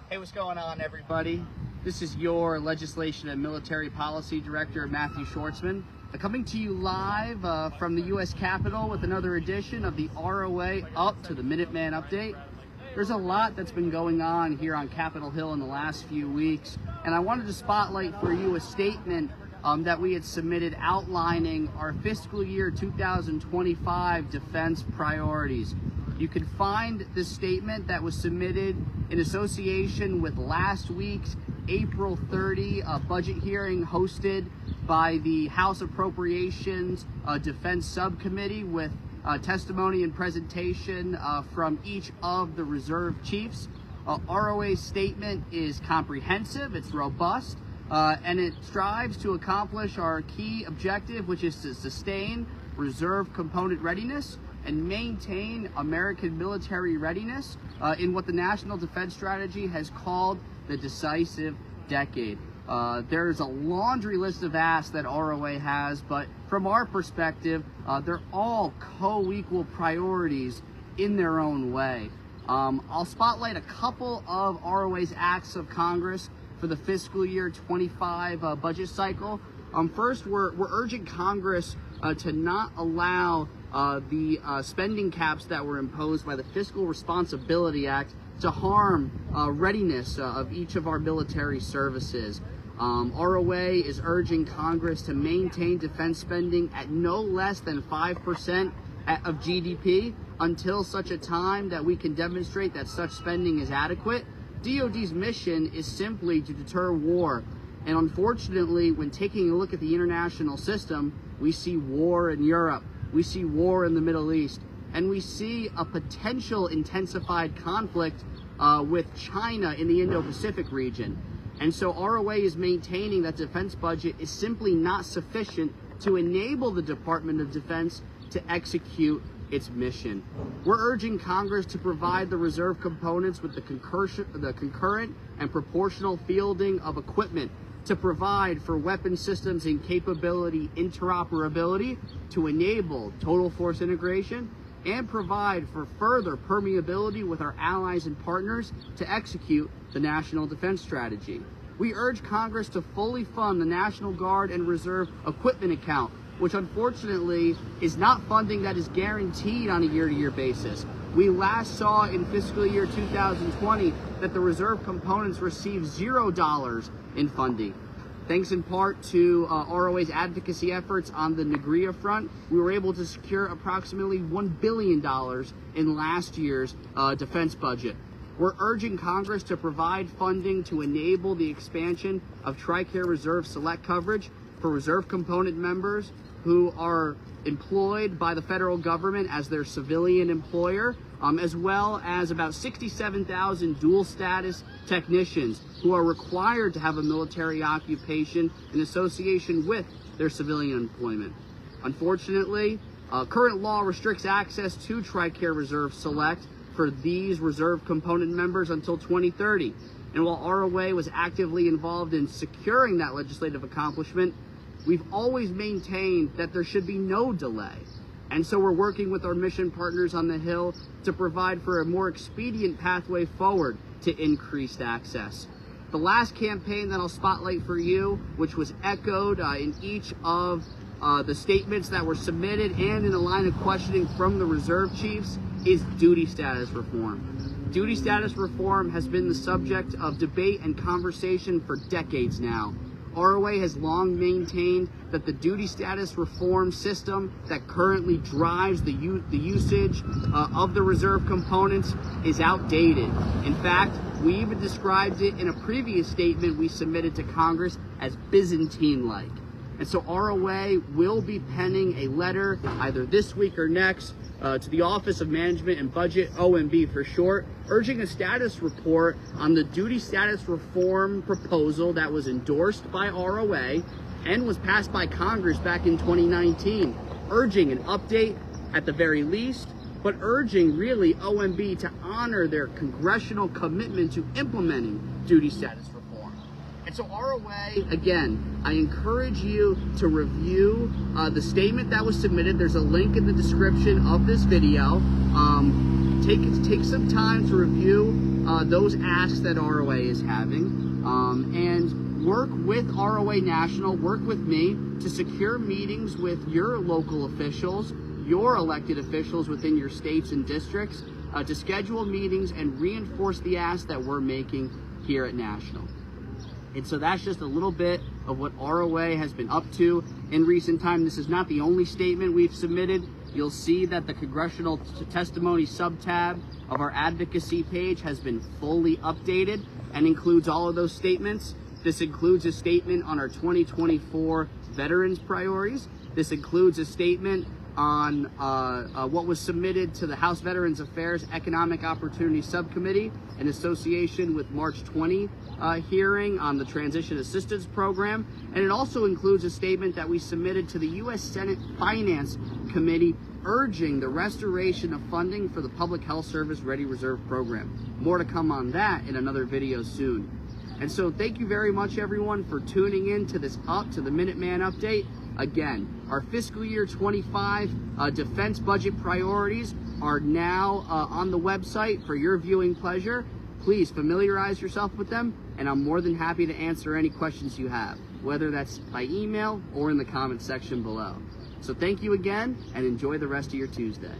Hey, what's going on, everybody? This is your Legislation and Military Policy Director, Matthew Schwartzman, coming to you live from the U.S. Capitol with another edition of the ROA Up to the Minuteman Update. There's a lot that's been going on here on Capitol Hill in the last few weeks, and I wanted to spotlight for you a statement that we had submitted outlining our fiscal year 2025 defense priorities. You can find this statement that was submitted in association with last week's April 30 budget hearing hosted by the House Appropriations Defense Subcommittee with testimony and presentation from each of the reserve chiefs. ROA's statement is comprehensive, it's robust, and it strives to accomplish our key objective, which is to sustain reserve component readiness and maintain American military readiness in what the National Defense Strategy has called the decisive decade. There's a laundry list of asks that ROA has, but from our perspective, they're all co-equal priorities in their own way. I'll spotlight a couple of ROA's acts of Congress for the fiscal year 25 budget cycle. First, we're urging Congress to not allow the spending caps that were imposed by the Fiscal Responsibility Act to harm readiness of each of our military services. ROA is urging Congress to maintain defense spending at no less than 5% of GDP until such a time that we can demonstrate that such spending is adequate. DoD's mission is simply to deter war. And unfortunately, when taking a look at the international system, we see war in Europe, we see war in the Middle East, and we see a potential intensified conflict with China in the Indo-Pacific region. And so ROA is maintaining that defense budget is simply not sufficient to enable the Department of Defense to execute its mission. We're urging Congress to provide the reserve components with the concurrent and proportional fielding of equipment to provide for weapon systems and capability interoperability to enable total force integration and provide for further permeability with our allies and partners to execute the National Defense Strategy. We urge Congress to fully fund the National Guard and Reserve Equipment Account, which unfortunately is not funding that is guaranteed on a year-to-year basis. We last saw in fiscal year 2020 that the reserve components received $0 in funding. Thanks in part to ROA's advocacy efforts on the NGRIA front, we were able to secure approximately $1 billion in last year's defense budget. We're urging Congress to provide funding to enable the expansion of TRICARE Reserve Select coverage for reserve component members who are employed by the federal government as their civilian employer, as well as about 67,000 dual status technicians who are required to have a military occupation in association with their civilian employment. Unfortunately, current law restricts access to TRICARE Reserve Select for these reserve component members until 2030. And while ROA was actively involved in securing that legislative accomplishment, we've always maintained that there should be no delay. And so we're working with our mission partners on the Hill to provide for a more expedient pathway forward to increased access. The last campaign that I'll spotlight for you, which was echoed in each of the statements that were submitted and in a line of questioning from the reserve chiefs, is duty status reform. Duty status reform has been the subject of debate and conversation for decades now. ROA has long maintained that the duty status reform system that currently drives the usage of the reserve components is outdated. In fact, we even described it in a previous statement we submitted to Congress as Byzantine-like. And so ROA will be penning a letter either this week or next to the Office of Management and Budget, OMB for short, urging a status report on the duty status reform proposal that was endorsed by ROA and was passed by Congress back in 2019, urging an update at the very least, but urging really OMB to honor their congressional commitment to implementing duty status reform. And so ROA, again, I encourage you to review the statement that was submitted. There's a link in the description of this video. take some time to review those asks that ROA is having, and work with ROA National, work with me to secure meetings with your local officials, your elected officials within your states and districts, to schedule meetings and reinforce the ask that we're making here at National. And so that's just a little bit of what ROA has been up to in recent time. This is not the only statement we've submitted. You'll see that the congressional testimony sub-tab of our advocacy page has been fully updated and includes all of those statements. This includes a statement on our 2024 veterans priorities. This includes a statement on what was submitted to the House Veterans Affairs Economic Opportunity Subcommittee in association with March 20 hearing on the Transition Assistance Program. And it also includes a statement that we submitted to the U.S. Senate Finance Committee urging the restoration of funding for the Public Health Service Ready Reserve Program. More to come on that in another video soon. And so thank you very much, everyone, for tuning in to this Up to the Minuteman update. Again, our fiscal year 25 defense budget priorities are now on the website for your viewing pleasure. Please familiarize yourself with them, and I'm more than happy to answer any questions you have, whether that's by email or in the comment section below. So thank you again, and enjoy the rest of your Tuesday.